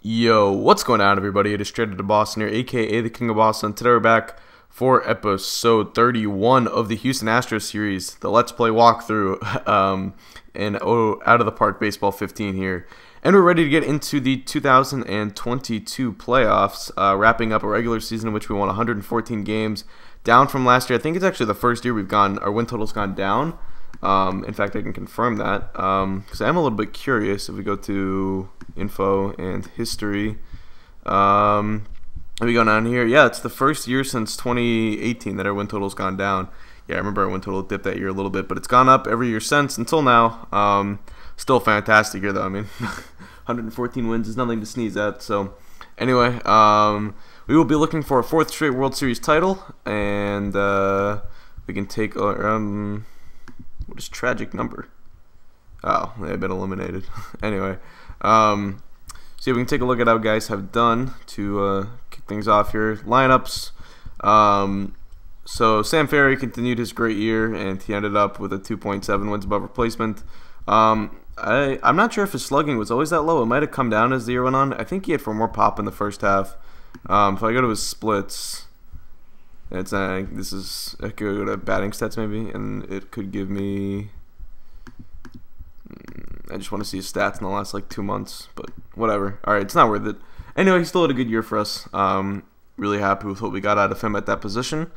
Yo, what's going on, everybody? It is Straight to Boston here, aka the King of Boston. Today we're back for episode 31 of the Houston Astros series, the Let's Play walkthrough, and Out of the Park Baseball 15 here. And we're ready to get into the 2022 playoffs, wrapping up a regular season in which we won 114 games, down from last year. I think it's actually the first year our win total's gone down. In fact, I can confirm that because I am a little bit curious. If we go to info and history, let me go down here. Yeah, it's the first year since 2018 that our win total's gone down. Yeah, I remember our win total dipped that year a little bit, but it's gone up every year since until now. Still a fantastic year, though. I mean, 114 wins is nothing to sneeze at. So, anyway, we will be looking for a 4th straight World Series title, and we can take what is tragic number? Oh, they've been eliminated. Anyway, so yeah, we can take a look at how guys have done to kick things off here. Lineups. So Sam Ferry continued his great year, and he ended up with a 2.7 wins above replacement. I'm not sure if his slugging was always that low. It might have come down as the year went on. I think he had for more pop in the first half. If I go to his splits, it's I could go to batting stats maybe, and it could give me. I just want to see his stats in the last like 2 months, but whatever. All right, it's not worth it. Anyway, he still had a good year for us. Really happy with what we got out of him at that position.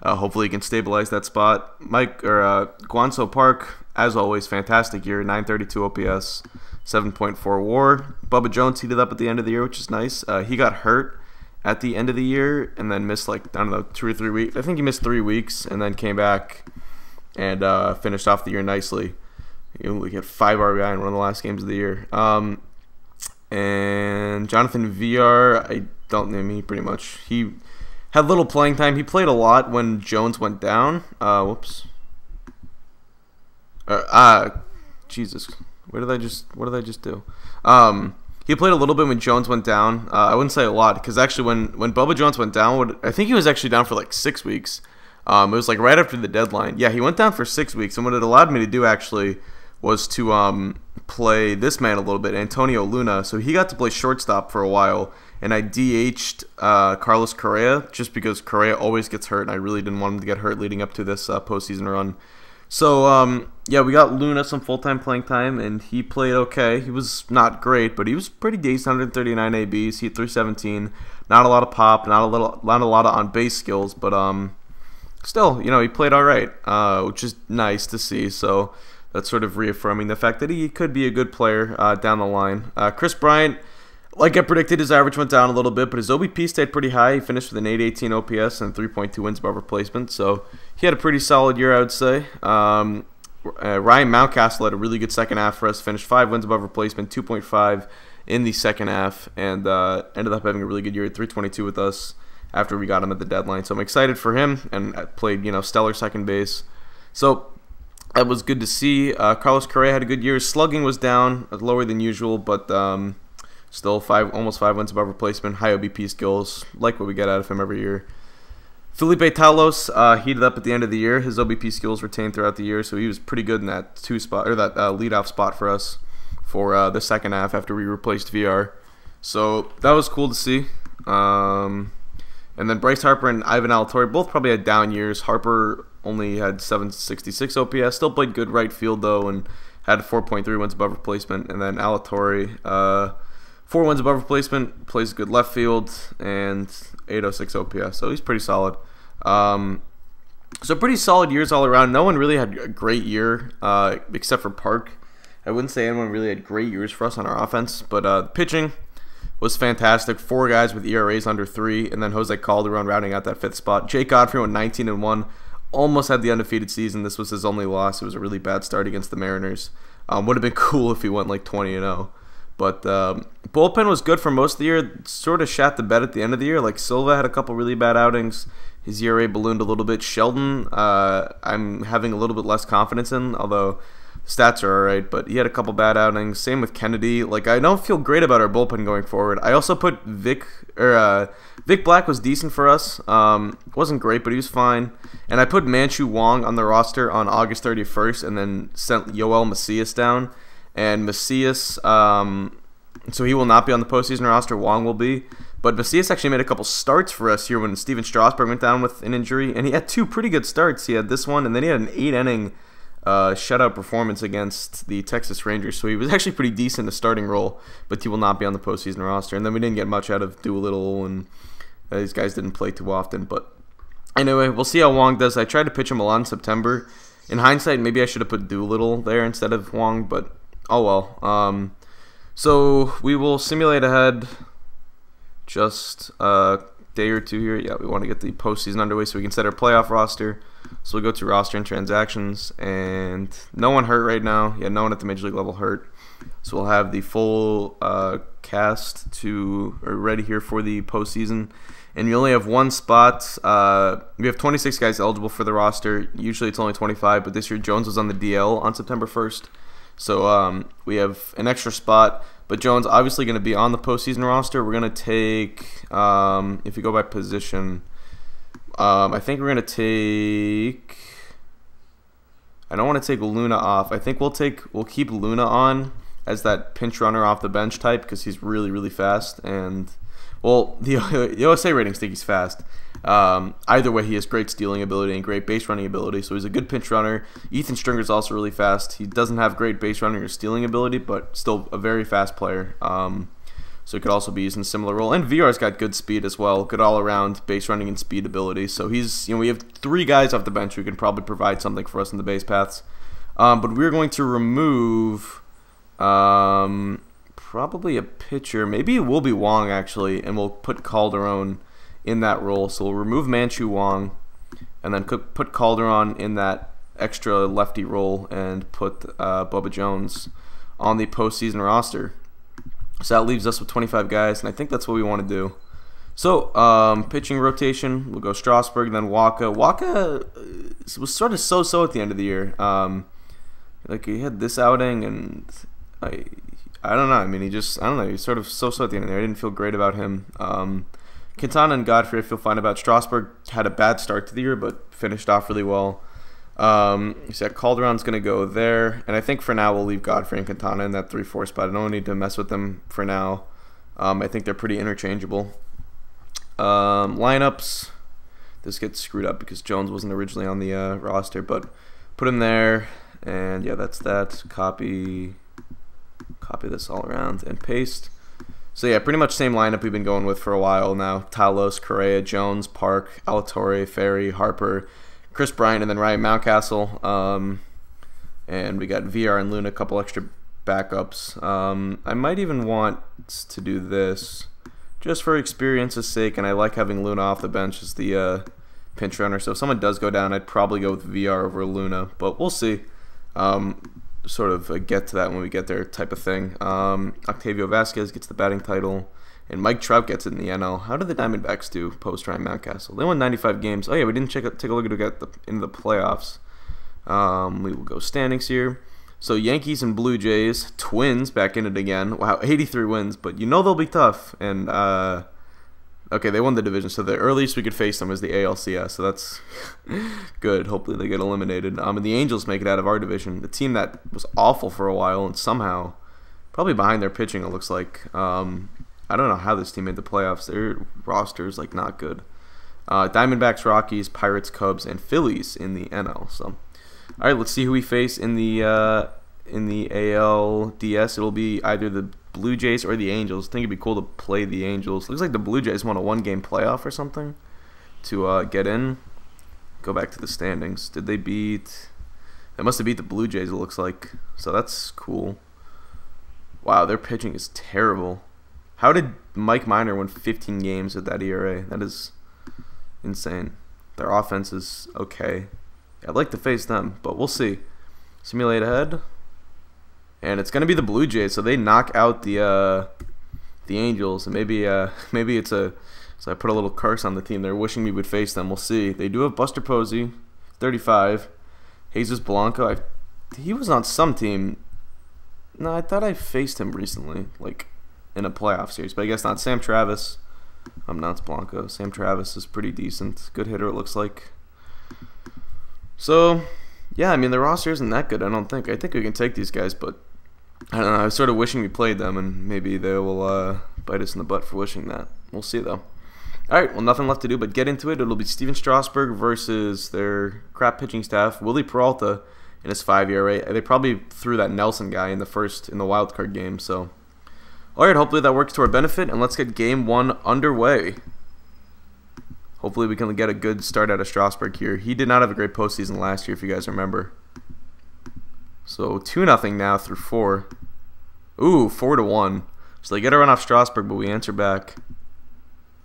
Hopefully, he can stabilize that spot. Guanso Park, as always, fantastic year. 932 OPS, 7.4 WAR. Bubba Jones heated up at the end of the year, which is nice. He got hurt at the end of the year and then missed like, I don't know, 2 or 3 weeks. I think he missed 3 weeks and then came back and finished off the year nicely. He had 5 RBI in one of the last games of the year. And Jonathan VR, I don't know me pretty much. He had little playing time. He played a lot when Jones went down. Whoops. Jesus. What did I just do? He played a little bit when Jones went down. I wouldn't say a lot, because actually when Bubba Jones went down, I think he was actually down for like 6 weeks. It was like right after the deadline. Yeah, he went down for 6 weeks, and what it allowed me to do actually was to play this man a little bit, Antonio Luna. So he got to play shortstop for a while, and I DH'd Carlos Correa just because Correa always gets hurt, and I really didn't want him to get hurt leading up to this postseason run. So, yeah, we got Luna some full-time playing time, and he played okay. He was not great, but he was pretty decent, 139 ABs. He hit 317. Not a lot of pop, not a lot of on-base skills, but still, you know, he played all right, which is nice to see. So that's sort of reaffirming the fact that he could be a good player down the line. Chris Bryant, like I predicted, his average went down a little bit, but his OBP stayed pretty high. He finished with an 818 OPS and 3.2 wins above replacement, so he had a pretty solid year, I would say. Ryan Mountcastle had a really good second half for us, finished 5 wins above replacement, 2.5 in the second half, and ended up having a really good year at 322 with us after we got him at the deadline. So I'm excited for him, and played, you know, stellar second base. So that was good to see. Carlos Correa had a good year. His slugging was down, lower than usual, but still almost 5 wins above replacement. High OBP skills, like what we get out of him every year. Felipe Talos heated up at the end of the year. His OBP skills retained throughout the year, so he was pretty good in that leadoff spot for us for the second half after we replaced VR. So that was cool to see. And then Bryce Harper and Ivan Alatorre both probably had down years. Harper only had 766 OPS, still played good right field though, and had 4.3 wins above replacement. And then Alatorre, 4 wins above replacement, plays good left field, and 806 OPS, so he's pretty solid. So pretty solid years all around. No one really had a great year except for Park. I wouldn't say anyone really had great years for us on our offense, but pitching was fantastic. 4 guys with ERAs under 3, and then Jose Calderon rounding out that 5th spot. Jake Godfrey went 19-1, almost had the undefeated season. This was his only loss. It was a really bad start against the Mariners. Would have been cool if he went like 20-0. But bullpen was good for most of the year. Sort of shat the bed at the end of the year. Like Silva had a couple really bad outings. His ERA ballooned a little bit. Sheldon, I'm having a little bit less confidence in, although stats are alright. But he had a couple bad outings. Same with Kennedy. Like, I don't feel great about our bullpen going forward. I also put Vic Black was decent for us. Wasn't great, but he was fine. And I put Manchu Wong on the roster on August 31st, and then sent Yoel Macias down. And Macias So he will not be on the postseason roster. Wong will be. But Macias actually made a couple starts for us here when Steven Strasburg went down with an injury. And he had 2 pretty good starts. He had this one, and then he had an 8-inning shutout performance against the Texas Rangers. So he was actually pretty decent in the starting role, but he will not be on the postseason roster. And then we didn't get much out of Doolittle, and these guys didn't play too often. But anyway, we'll see how Wong does. I tried to pitch him a lot in September. In hindsight, maybe I should have put Doolittle there instead of Wong, but oh well. So we will simulate ahead just a day or 2 here. Yeah, we want to get the postseason underway so we can set our playoff roster. So we'll go to roster and transactions, and no one hurt right now. Yeah, no one at the major league level hurt. So we'll have the full cast ready here for the postseason. And we only have 1 spot. We have 26 guys eligible for the roster. Usually it's only 25, but this year Jones was on the DL on September 1st. So we have an extra spot, but Jones obviously going to be on the postseason roster. We're going to take, if you go by position, I think we're going to take, I don't want to take Luna off. I think we'll keep Luna on as that pinch runner off the bench type because he's really, really fast. And, well, the OSA ratings think he's fast. Either way, he has great stealing ability and great base running ability, so he's a good pinch runner. Ethan Stringer is also really fast. He doesn't have great base running or stealing ability, but still a very fast player. So he could also be used in a similar role. And VR's got good speed as well, good all-around base running and speed ability. So he's, we have 3 guys off the bench who can probably provide something for us in the base paths. But we're going to remove probably a pitcher. Maybe it will be Wong actually, and we'll put Calderon in that role. So we'll remove Manchu Wong and then put Calderon in that extra lefty role and put Bubba Jones on the postseason roster. So that leaves us with 25 guys, and I think that's what we want to do. So pitching rotation, we'll go Strasburg, then Waka. Waka was sort of so-so at the end of the year. Like he had this outing, and I don't know. I mean, I don't know. He's sort of so-so at the end of the year. I didn't feel great about him. Quintana and Godfrey I feel fine about. Strasburg had a bad start to the year, but finished off really well. You said Calderon's going to go there, and I think for now we'll leave Godfrey and Quintana in that 3-4 spot. I don't need to mess with them for now. I think they're pretty interchangeable. Lineups, this gets screwed up because Jones wasn't originally on the roster, but put him there, and yeah, that's that. Copy this all around and paste. So yeah, pretty much same lineup we've been going with for a while now. Talos, Correa, Jones, Park, Alatorre, Ferry, Harper, Chris Bryant, and then Ryan Mountcastle. And we got VR and Luna, a couple extra backups. I might even want to do this just for experience's sake, and I like having Luna off the bench as the pinch runner. So if someone does go down, I'd probably go with VR over Luna, but we'll see. Sort of get to that when we get there type of thing. Octavio Vasquez gets the batting title, and Mike Trout gets it in the NL. How did the Diamondbacks do post Ryan Mountcastle? They won 95 games. Oh yeah, we didn't take a look at who got into the playoffs. We will go standings here. So Yankees and Blue Jays, Twins back in it again. Wow, 83 wins, but you know they'll be tough. And okay, they won the division, so the earliest we could face them is the ALCS, so that's good. Hopefully they get eliminated. And the Angels make it out of our division, the team that was awful for a while and somehow, probably behind their pitching, it looks like. I don't know how this team made the playoffs. Their roster is like not good. Diamondbacks, Rockies, Pirates, Cubs, and Phillies in the NL. So, all right, let's see who we face in the ALDS. It'll be either the Blue Jays or the Angels. I think it'd be cool to play the Angels. Looks like the Blue Jays won a 1-game playoff or something to get in. Go back to the standings. Did they beat? They must have beat the Blue Jays, it looks like. So that's cool. Wow, their pitching is terrible. How did Mike Minor win 15 games with that ERA? That is insane. Their offense is okay. I'd like to face them, but we'll see. Simulate ahead. And it's going to be the Blue Jays, so they knock out the Angels. And maybe it's a... So I put a little curse on the team. They're wishing we would face them. We'll see. They do have Buster Posey, 35. Jesus Blanco. He was on some team. No, I thought I faced him recently, like in a playoff series, but I guess not. Sam Travis. Not it's Blanco. Sam Travis is pretty decent. Good hitter, it looks like. So, yeah, I mean, the roster isn't that good, I don't think. I think we can take these guys, but I don't know. I was sort of wishing we played them, and maybe they will bite us in the butt for wishing that. We'll see, though. All right, well, nothing left to do but get into it. It'll be Steven Strasburg versus their crap pitching staff, Willie Peralta in his 5 ERA. They probably threw that Nelson guy in the wild card game. So, all right, hopefully that works to our benefit, and let's get Game 1 underway. Hopefully we can get a good start out of Strasburg here. He did not have a great postseason last year, if you guys remember. So 2-0 now through 4. Ooh, 4-1. So they get a run off Strasburg, but we answer back.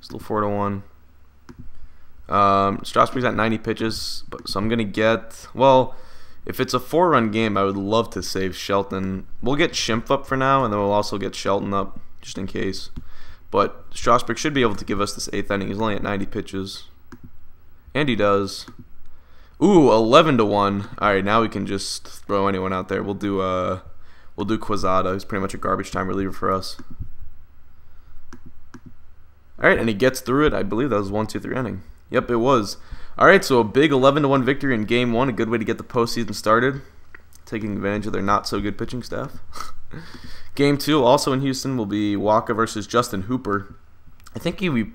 Still 4-1. Strasburg's at 90 pitches, so I'm gonna get. Well, if it's a 4-run game, I would love to save Shelton. We'll get Schimpf up for now, and then we'll also get Shelton up just in case. But Strasburg should be able to give us this 8th inning. He's only at 90 pitches. And he does. Ooh, 11-1. Alright, now we can just throw anyone out there. We'll do Quezada, who's pretty much a garbage time reliever for us. Alright, and he gets through it. I believe that was 1-2-3 inning. Yep, it was. Alright, so a big 11-1 victory in Game 1. A good way to get the postseason started. Taking advantage of their not-so-good pitching staff. Game 2, also in Houston, will be Walker versus Justin Hooper. I think did we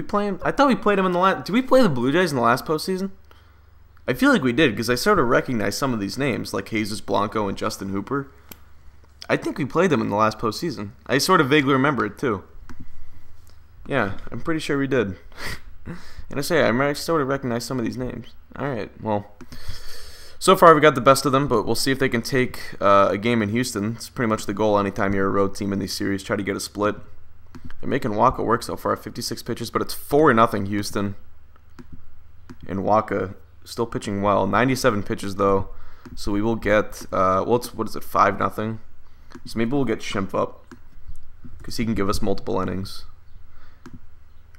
play him? I thought we played him in the last. Did we play the Blue Jays in the last postseason? I feel like we did because I sort of recognize some of these names, like Jesus Blanco and Justin Hooper. I think we played them in the last postseason. I sort of vaguely remember it too. Yeah, I'm pretty sure we did. And I sort of recognize some of these names. All right, well. So far, we got the best of them, but we'll see if they can take a game in Houston. It's pretty much the goal anytime you're a road team in these series. Try to get a split. They're making Waka work so far, 56 pitches, but it's 4-0 Houston. And Waka still pitching well. 97 pitches, though. So we will get, what is it, 5-0? So maybe we'll get Schimpf up because he can give us multiple innings.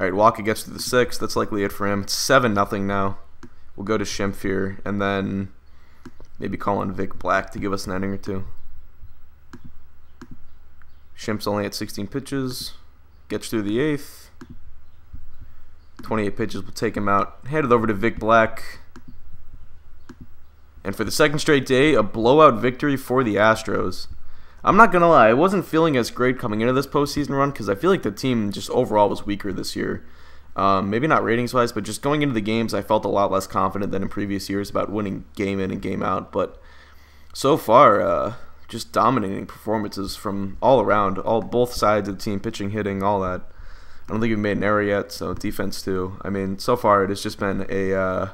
All right, Waka gets to the 6th. That's likely it for him. It's 7-0 now. We'll go to Schimpf here, and then maybe call on Vic Black to give us an inning or two. Schimpf's only at 16 pitches. Gets through the 8th. 28 pitches will take him out. Headed over to Vic Black. And for the 2nd straight day, a blowout victory for the Astros. I'm not going to lie, I wasn't feeling as great coming into this postseason run because I feel like the team just overall was weaker this year. Maybe not ratings-wise, but just going into the games, I felt a lot less confident than in previous years about winning game in and game out. But so far, just dominating performances from all around, both sides of the team, pitching, hitting, all that. I don't think we've made an error yet, so defense too. I mean, so far it has just been a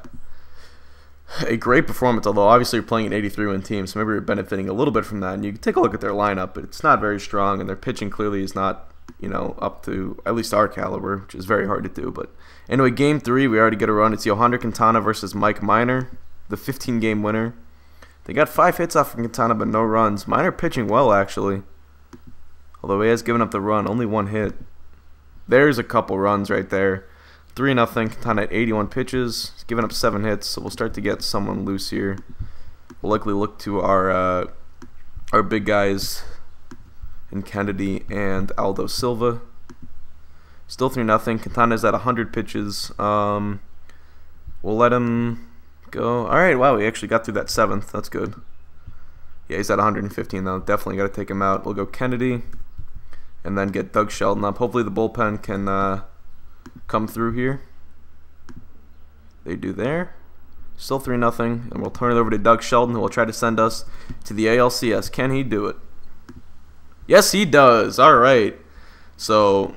great performance, although obviously you're playing an 83-win team, so maybe you're benefiting a little bit from that. And you can take a look at their lineup, but it's not very strong, and their pitching clearly is not, up to at least our caliber, which is very hard to do. But anyway, Game 3, we already get a run. It's Yohander Quintana versus Mike Minor, the 15-game winner. They got 5 hits off from Quintana, but no runs. Minor pitching well, actually. Although he has given up the run, only 1 hit. There's a couple runs right there. 3-0, Quintana at 81 pitches. He's given up 7 hits, so we'll start to get someone loose here. We'll likely look to our big guys in Kennedy and Aldo Silva. Still 3-0. Quintana's at 100 pitches. We'll let him go. All right, wow, he actually got through that 7th. That's good. Yeah, he's at 115, though. Definitely got to take him out. We'll go Kennedy and then get Doug Shelton up. Hopefully the bullpen can come through here. They do there. Still 3-0, and we'll turn it over to Doug Shelton, who will try to send us to the ALCS. Can he do it? Yes, he does. All right. So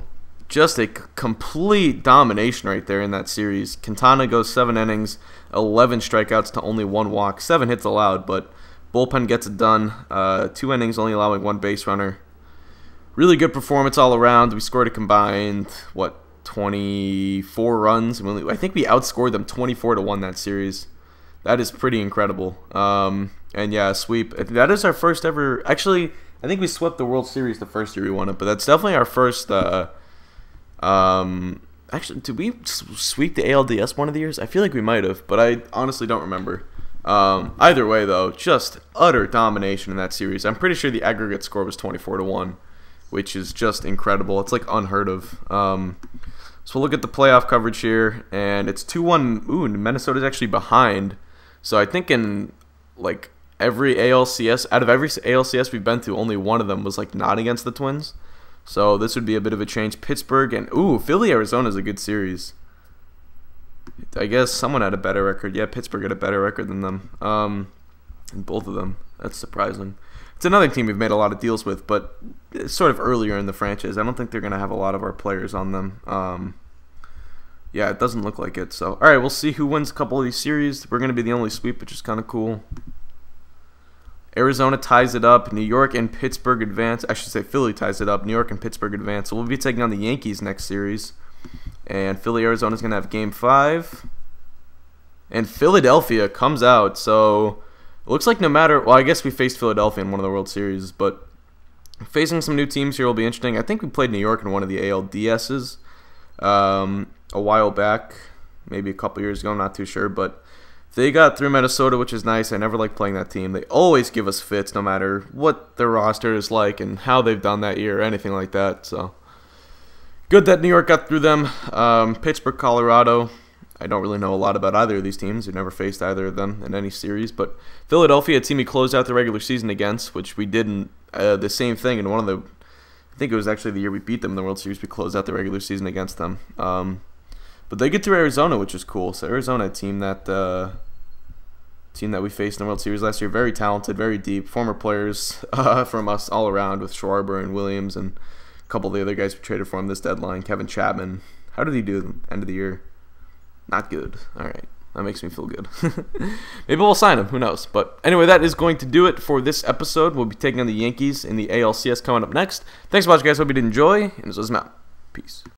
just a complete domination right there in that series. Quintana goes 7 innings, 11 strikeouts to only 1 walk, 7 hits allowed, but bullpen gets it done. 2 innings, only allowing 1 base runner. Really good performance all around. We scored a combined, 24 runs. I think we outscored them 24-1 that series. That is pretty incredible. And yeah, sweep. That is our first ever. Actually, I think we swept the World Series the first year we won it, but that's definitely our first. Actually, did we sweep the ALDS one of the years? I feel like we might have, but I honestly don't remember. Either way, though, just utter domination in that series. I'm pretty sure the aggregate score was 24-1, which is just incredible. It's like unheard of. So we'll look at the playoff coverage here, and it's 2-1. Ooh, Minnesota's actually behind. So I think in every ALCS, out of every ALCS we've been to, only one of them was like not against the Twins. So this would be a bit of a change. Pittsburgh and Philly, Arizona is a good series. I guess someone had a better record. Yeah, Pittsburgh had a better record than them. And both of them. That's surprising. It's another team we've made a lot of deals with, but it's sort of earlier in the franchise. I don't think they're going to have a lot of our players on them. Yeah, it doesn't look like it. So, all right, we'll see who wins a couple of these series. We're going to be the only sweep, which is kind of cool. Arizona ties it up. New York and Pittsburgh advance. I should say Philly ties it up. New York and Pittsburgh advance. So we'll be taking on the Yankees next series. And Philly, Arizona is going to have Game 5. And Philadelphia comes out. So it looks like no matter... Well, I guess we faced Philadelphia in one of the World Series. But facing some new teams here will be interesting. I think we played New York in one of the ALDSs a while back. Maybe a couple years ago. I'm not too sure. But they got through Minnesota, which is nice. I never like playing that team. They always give us fits no matter what their roster is like and how they've done that year or anything like that. So good that New York got through them. Pittsburgh, Colorado. I don't really know a lot about either of these teams. We've never faced either of them in any series. But Philadelphia, a team we closed out the regular season against, which we did in the same thing in one of the... I think it was actually the year we beat them in the World Series. We closed out the regular season against them. But they get through Arizona, which is cool. So Arizona, a team that we faced in the World Series last year, very talented, very deep. Former players from us all around with Schwarber and Williams and a couple of the other guys we traded for him this deadline. Kevin Chapman. How did he do at the end of the year? Not good. All right. That makes me feel good. Maybe we'll sign him. Who knows? But anyway, that is going to do it for this episode. We'll be taking on the Yankees in the ALCS coming up next. Thanks so much, guys. Hope you did enjoy. And this was Matt. Peace.